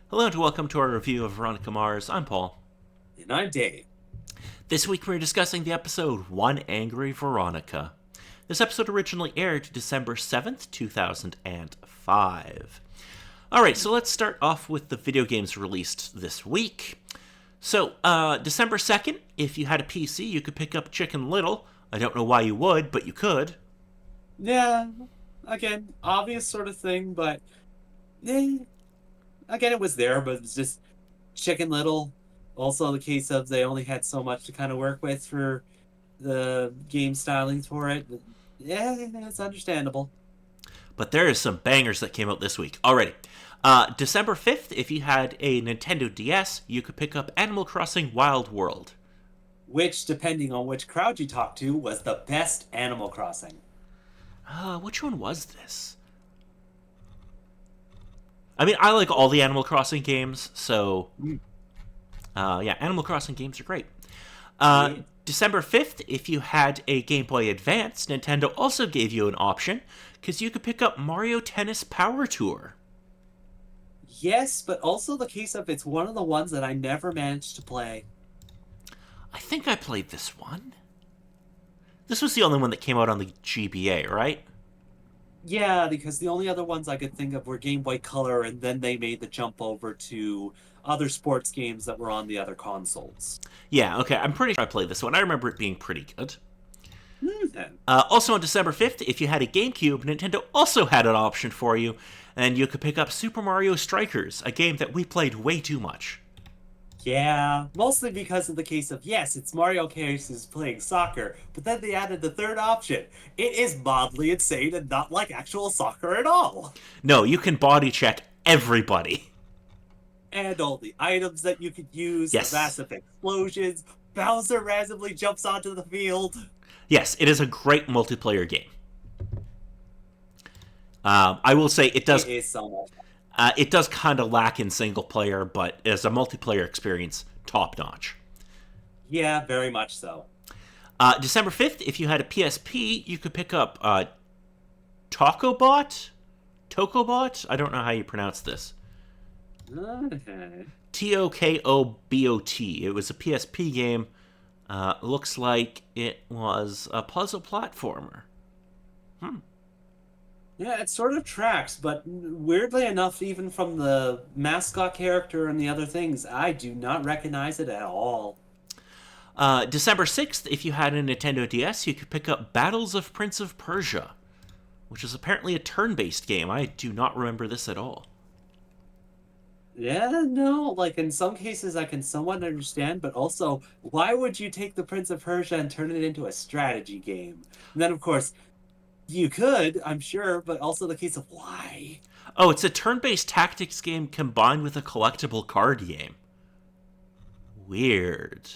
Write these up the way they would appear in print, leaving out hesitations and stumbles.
Hello and welcome to our review of Veronica Mars. I'm Paul. And I'm Dave. This week we're discussing the episode One Angry Veronica. This episode originally aired December 7th, 2005. Alright, so let's start off with the video games released this week. So, December 2nd, if you had a PC, you could pick up Chicken Little. I don't know why you would, but you could. Yeah, again, obvious sort of thing, but again, it was there, but it was just Chicken Little. Also, the case of they only had so much to kind of work with for the game stylings for it. But yeah, it's understandable. But there is some bangers that came out this week. Alrighty. December 5th, if you had a Nintendo DS, you could pick up Animal Crossing Wild World. Which, depending on which crowd you talk to, was the best Animal Crossing. Which one was this? I mean, I like all the Animal Crossing games, so yeah, Animal Crossing games are great. Yeah. December 5th, if you had a Game Boy Advance, Nintendo also gave you an option because you could pick up Mario Tennis Power Tour. Yes, but also the case of it's one of the ones that I never managed to play. I think I played this one. This was the only one that came out on the GBA, right? Yeah, because the only other ones I could think of were Game Boy Color, and then they made the jump over to other sports games that were on the other consoles. Yeah, okay, I'm pretty sure I played this one. I remember it being pretty good. Then. Also on December 5th, if you had a GameCube, Nintendo also had an option for you, and you could pick up Super Mario Strikers, a game that we played way too much. Yeah, mostly because of the case of, yes, it's Mario Kart is playing soccer, but then they added the third option. It is mildly insane and not like actual soccer at all. No, you can body check everybody. And all the items that you could use, the Yes. massive explosions, Bowser randomly jumps onto the field. Yes, it is a great multiplayer game. I will say it It does is so much. it does kind of lack in single player, but as a multiplayer experience, top notch. Yeah, very much so. December 5th, if you had a PSP, you could pick up Tokobot? Tokobot? I don't know how you pronounce this. Okay. Tokobot. It was a PSP game. Looks like it was a puzzle platformer. Yeah, it sort of tracks, but weirdly enough, even from the mascot character and the other things, I do not recognize it at all. December 6th, if you had a Nintendo DS, you could pick up Battles of Prince of Persia, which is apparently a turn based game. I do not remember this at all. Yeah, no, like in some cases I can somewhat understand, but also, why would you take the Prince of Persia and turn it into a strategy game? And then, of course, you could, I'm sure, but also the case of why? Oh, it's a turn based tactics game combined with a collectible card game. Weird.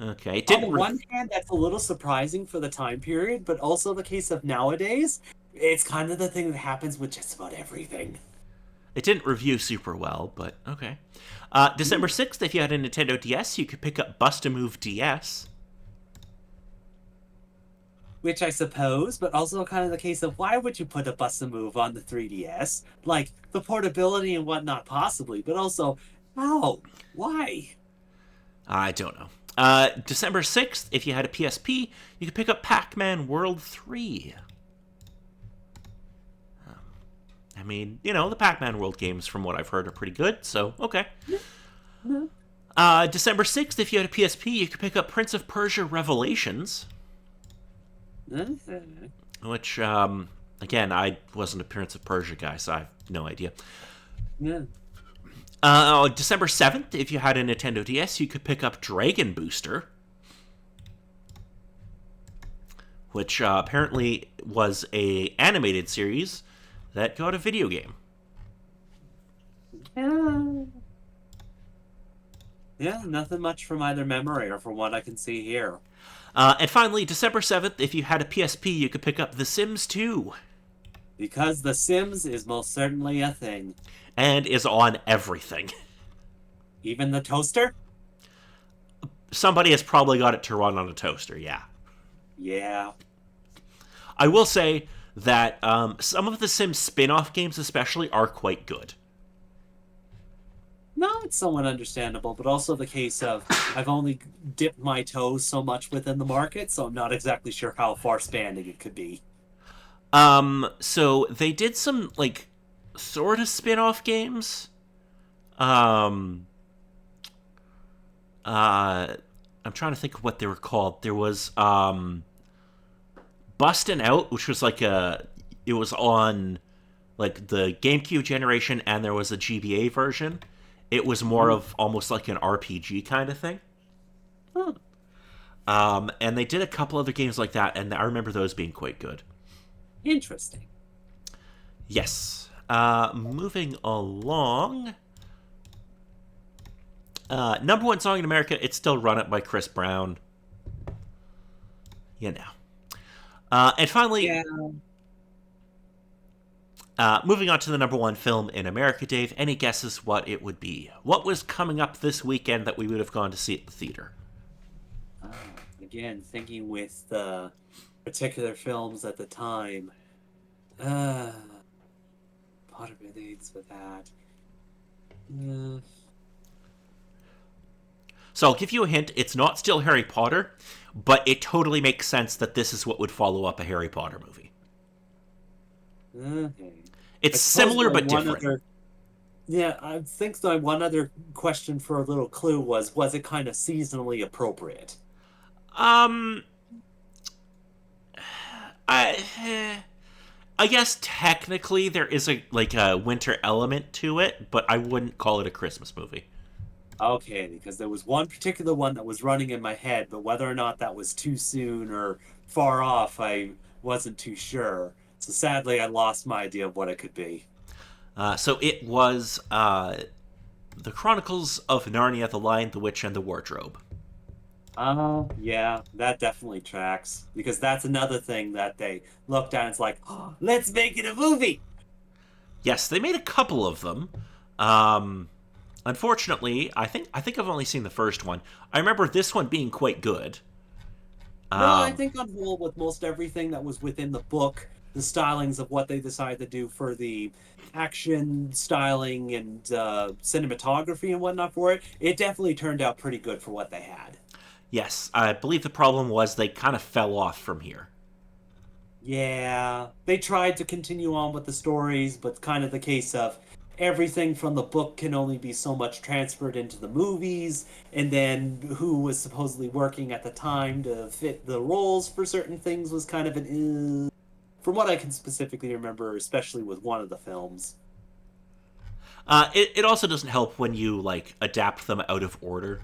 Okay, it On the didn't. one hand, that's a little surprising for the time period, but also the case of nowadays, it's kind of the thing that happens with just about everything. It didn't review super well, but okay. December 6th, if you had a Nintendo DS, you could pick up Bust a Move DS. Which I suppose, but also kind of the case of why would you put a bust a move on the 3DS? Like the portability and whatnot, possibly, but also how? Why? I don't know. December 6th, if you had a PSP, you could pick up Pac Man World 3. I mean, you know, the Pac Man World games, from what I've heard, are pretty good, so okay. December 6th, if you had a PSP, you could pick up Prince of Persia Revelations, which, again, I wasn't a Prince of Persia guy, so I have no idea. Yeah. December 7th, if you had a Nintendo DS, you could pick up Dragon Booster, which apparently was a animated series that got a video game. Yeah. Yeah, nothing much from either memory or from what I can see here. And finally, December 7th, if you had a PSP, you could pick up The Sims 2, Because The Sims is most certainly a thing. and is on everything. Even the toaster? Somebody has probably got it to run on a toaster, yeah. Yeah. I will say that some of the Sims spin off games, especially, are quite good. No, it's somewhat understandable, but also the case of I've only dipped my toes so much within the market, so I'm not exactly sure how far spanning it could be. So they did some like sort of spin-off games. Um, I'm trying to think of what they were called. There was Bustin' Out, which was like it was on like the GameCube generation, and there was a GBA version. It was more Ooh. of almost like an RPG kind of thing. Huh. And they did a couple other games like that, and I remember those being quite good. Interesting. Yes. Moving along. Number one song in America, It's Still Run It by Chris Brown. You know. And finally, Yeah. moving on to the number one film in America, Dave, any guesses what it would be? What was coming up this weekend that we would have gone to see at the theater? Again, thinking with the particular films at the time. Uh, Potter relates with that. Uh, So I'll give you a hint. It's not still Harry Potter, but it totally makes sense that this is what would follow up a Harry Potter movie. okay. I It's suppose similar my but one different. other. Yeah, I think my one other question for a little clue was it kind of seasonally appropriate? Um, I, I guess technically there is a like a winter element to it, but I wouldn't call it a Christmas movie. Okay, because there was one particular one that was running in my head, but whether or not that was too soon or far off, I wasn't too sure. So sadly, I lost my idea of what it could be. So it was the Chronicles of Narnia: The Lion, the Witch, and the Wardrobe. Oh, yeah, that definitely tracks. Because that's another thing that they looked at and it's like, oh, let's make it a movie. Yes, they made a couple of them. Um, Unfortunately, I think I've only seen the first one. I remember this one being quite good. No, I Um, think on whole, with most everything that was within the book, the stylings of what they decided to do for the action styling and cinematography and whatnot for it, it definitely turned out pretty good for what they had. yes, I believe the problem was they kind of fell off from here. Yeah, they tried to continue on with the stories, but kind of the case of everything from the book can only be so much transferred into the movies, and then who was supposedly working at the time to fit the roles for certain things was kind of an from what I can specifically remember, especially with one of the films. It also doesn't help when you like adapt them out of order,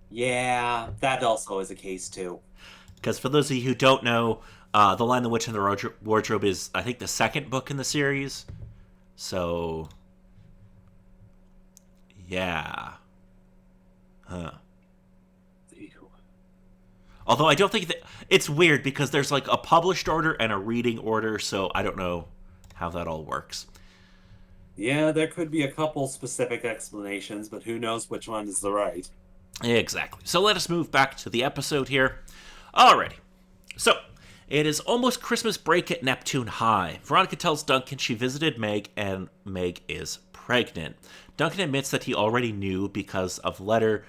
Yeah, that also is a case too. because for those of you who don't know, The Lion, the Witch, and the Wardrobe is I think the second book in the series. So yeah, huh. Ew. Although I don't think that it's weird because there's like a published order and a reading order, so I don't know how that all works. Yeah, there could be a couple specific explanations, but who knows which one is the right. Exactly. So let us move back to the episode here. Alrighty. So it is almost Christmas break at Neptune High. Veronica tells Duncan she visited Meg and Meg is pregnant. Duncan admits that he already knew because of the letter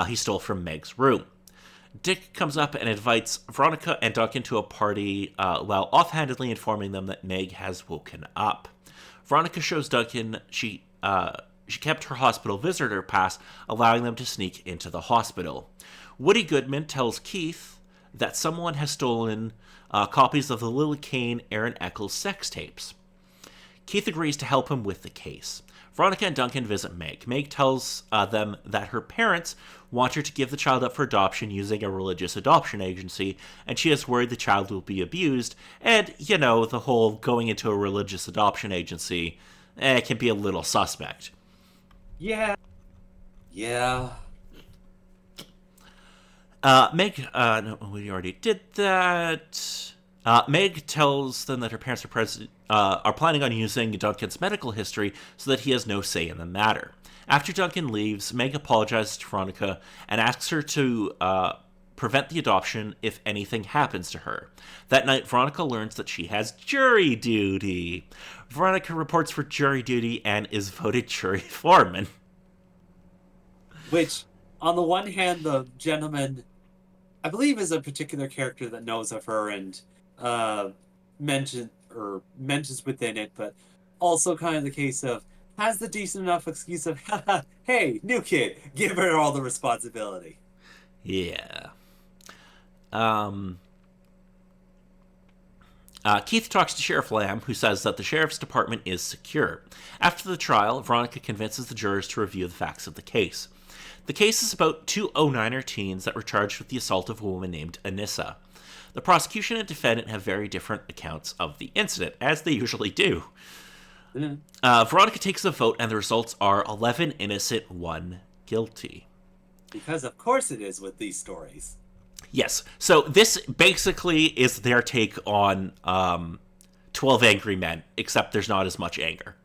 he stole from Meg's room. Dick comes up and invites Veronica and Duncan to a party while offhandedly informing them that Meg has woken up. Veronica shows Duncan she kept her hospital visitor pass, allowing them to sneak into the hospital. Woody Goodman tells Keith that someone has stolen copies of the Lily Kane Aaron Eccles sex tapes. Keith agrees to help him with the case. Veronica and Duncan visit Meg. Meg tells them that her parents want her to give the child up for adoption using a religious adoption agency, and she is worried the child will be abused. And, you know, the whole going into a religious adoption agency can be a little suspect. Yeah. Yeah. No, we already did that. Meg tells them that her parents are planning on using Duncan's medical history so that he has no say in the matter. After Duncan leaves, Meg apologizes to Veronica and asks her to prevent the adoption if anything happens to her. That night, Veronica learns that she has jury duty. Veronica reports for jury duty and is voted jury foreman. Which, on the one hand, the gentleman, I believe, is a particular character that knows of her and uh, mentions within it, but also kind of the case of has the decent enough excuse of, haha, hey, new kid, give her all the responsibility. Yeah. Um, Keith talks to Sheriff Lamb, who says that the sheriff's department is secure. After the trial, Veronica convinces the jurors to review the facts of the case. The case is about two 09er teens that were charged with the assault of a woman named Anissa. The prosecution and defendant have very different accounts of the incident, as they usually do. Mm. Veronica takes the vote, and the results are 11 innocent, 1 guilty. Because of course it is with these stories. Yes, so this basically is their take on 12 Angry Men, except there's not as much anger.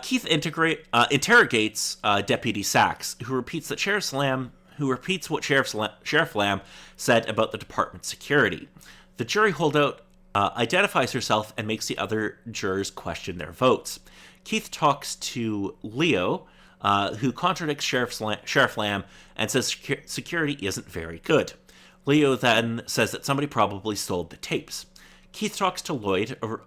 Keith interrogates Deputy Sachs, who repeats what Sheriff Lamb said about the department's security. The jury holdout identifies herself and makes the other jurors question their votes. Keith talks to Leo, who contradicts Sheriff Lamb and says security isn't very good. Leo then says that somebody probably stole the tapes. Keith talks to Lloyd, a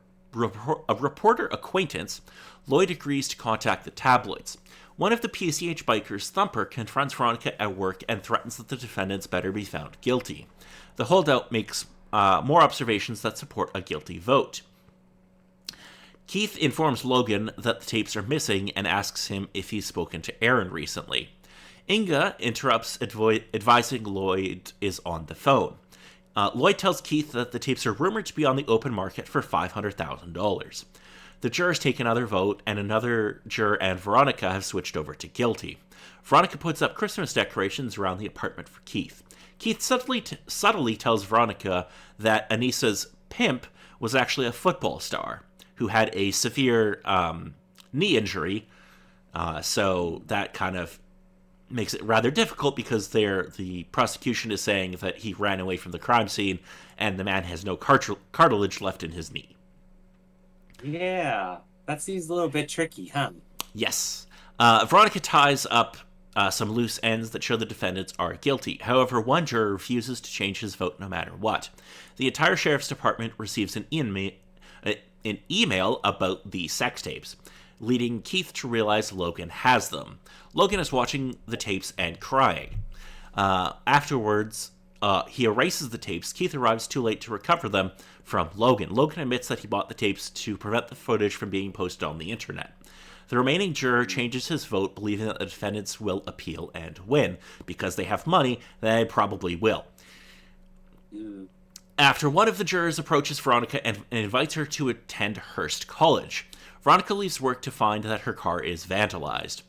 reporter acquaintance. Lloyd agrees to contact the tabloids. One of the PCH bikers, Thumper, confronts Veronica at work and threatens that the defendants better be found guilty. The holdout makes more observations that support a guilty vote. Keith informs Logan that the tapes are missing and asks him if he's spoken to Aaron recently. Inga interrupts, advising Lloyd is on the phone. Lloyd tells Keith that the tapes are rumored to be on the open market for $500,000. The jurors take another vote, and another juror and Veronica have switched over to guilty. Veronica puts up Christmas decorations around the apartment for Keith. Keith subtly tells Veronica that Anissa's pimp was actually a football star who had a severe knee injury, so that kind of makes it rather difficult because the prosecution is saying that he ran away from the crime scene and the man has no cartilage left in his knee. Yeah, that seems a little bit tricky, huh? Yes. Veronica ties up some loose ends that show the defendants are guilty. However, one juror refuses to change his vote no matter what. The entire sheriff's department receives an email about the sex tapes, leading Keith to realize Logan has them. Logan is watching the tapes and crying. Afterwards, he erases the tapes. Keith arrives too late to recover them from Logan. Logan admits that he bought the tapes to prevent the footage from being posted on the internet. The remaining juror changes his vote, believing that the defendants will appeal and win. Because they have money, they probably will. Mm. After one of the jurors approaches Veronica and invites her to attend Hearst College, Veronica leaves work to find that her car is vandalized.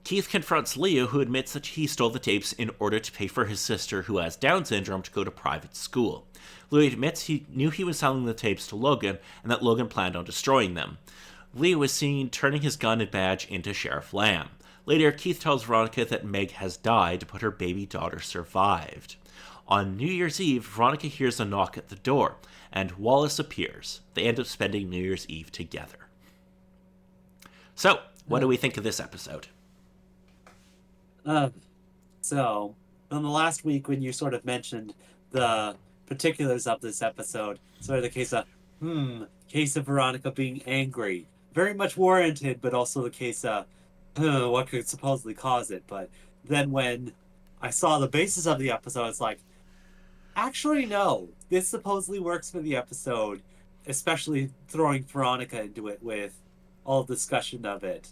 Keith confronts Leo, who admits that he stole the tapes in order to pay for his sister, who has Down syndrome, to go to private school. Leo admits he knew he was selling the tapes to Logan and that Logan planned on destroying them. Leo is seen turning his gun and badge into Sheriff Lamb. Later, Keith tells Veronica that Meg has died, but her baby daughter survived. On New Year's Eve, Veronica hears a knock at the door, and Wallace appears. They end up spending New Year's Eve together. So, what do we think of this episode? So, on the last week when you sort of mentioned the particulars of this episode, sort of the case of Veronica being angry, very much warranted, but also the case of what could supposedly cause it. But then when I saw the basis of the episode, it's like, actually, no, this supposedly works for the episode, especially throwing Veronica into it with all discussion of it.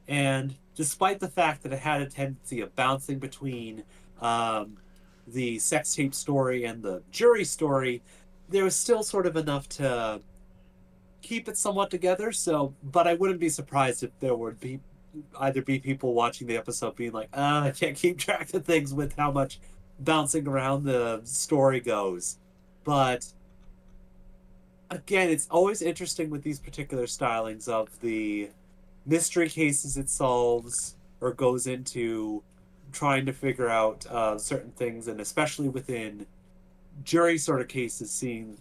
And despite the fact that it had a tendency of bouncing between the sex tape story and the jury story, there was still sort of enough to keep it somewhat together. So, but I wouldn't be surprised if there would be either be people watching the episode being like, I can't keep track of things with how much bouncing around the story goes. But again, it's always interesting with these particular stylings of the mystery cases it solves or goes into trying to figure out certain things, and especially within jury sort of cases, seeing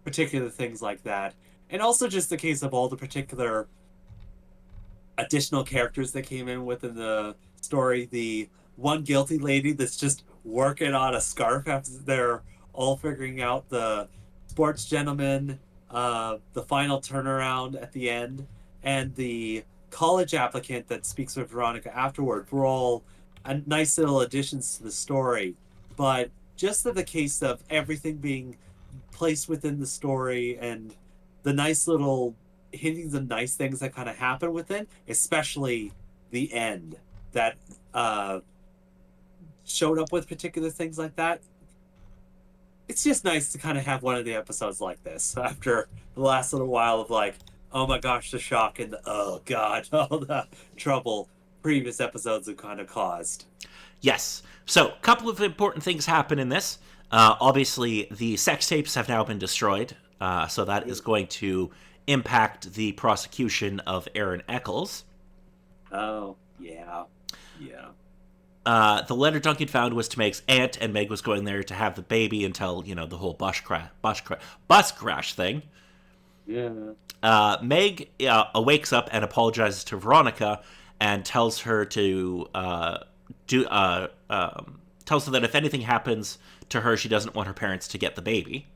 particular things like that. And also just the case of all the particular additional characters that came in within the story. The one guilty lady that's just working on a scarf after they're all figuring out the sports gentleman, the final turnaround at the end, and the college applicant that speaks with Veronica afterward were all nice little additions to the story. But just in the case of everything being placed within the story and the nice little hinting of nice things that kind of happen within, especially the end that showed up with particular things like that. It's just nice to kind of have one of the episodes like this after the last little while of like, oh my gosh, the shock and the oh god, all the trouble previous episodes have kind of caused. Yes. So, a couple of important things happen in this. Obviously, the sex tapes have now been destroyed, so that is going to impact the prosecution of Aaron Eccles. Oh, yeah. Yeah. The letter Duncan found was to Meg's aunt, and Meg was going there to have the baby until, the whole bus crash thing. Yeah. Meg wakes up and apologizes to Veronica and tells her to tells her that if anything happens to her, she doesn't want her parents to get the baby.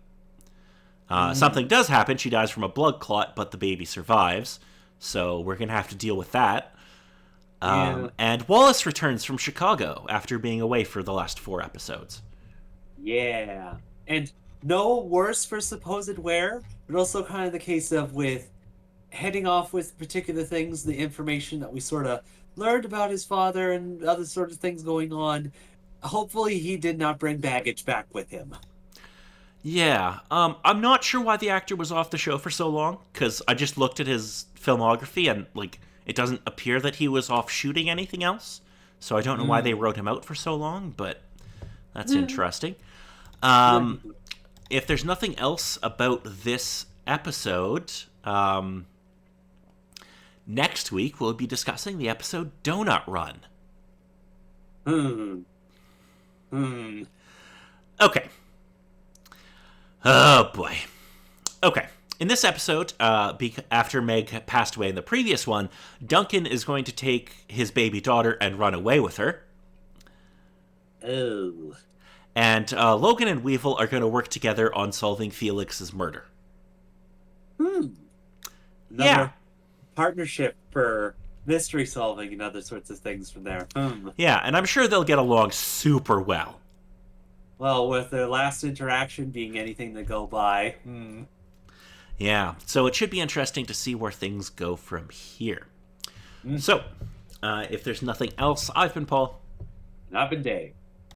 Something does happen. She dies from a blood clot, but the baby survives. So we're going to have to deal with that. And Wallace returns from Chicago after being away for the last 4 episodes. Yeah. And no worse for supposed wear, but also kind of the case of with heading off with particular things, the information that we sort of learned about his father and other sort of things going on. Hopefully he did not bring baggage back with him. Yeah, I'm not sure why the actor was off the show for so long, because I just looked at his filmography and, it doesn't appear that he was off shooting anything else, so I don't know why they wrote him out for so long, but that's interesting. If there's nothing else about this episode, next week we'll be discussing the episode Donut Run. Okay. Oh, boy. Okay. In this episode, after Meg passed away in the previous one, Duncan is going to take his baby daughter and run away with her. Oh. And Logan and Weevil are going to work together on solving Felix's murder. Another partnership for mystery solving and other sorts of things from there. Yeah, and I'm sure they'll get along super well. Well, with their last interaction being anything to go by. Yeah, so it should be interesting to see where things go from here. So, if there's nothing else, I've been Paul. And I've been Dave.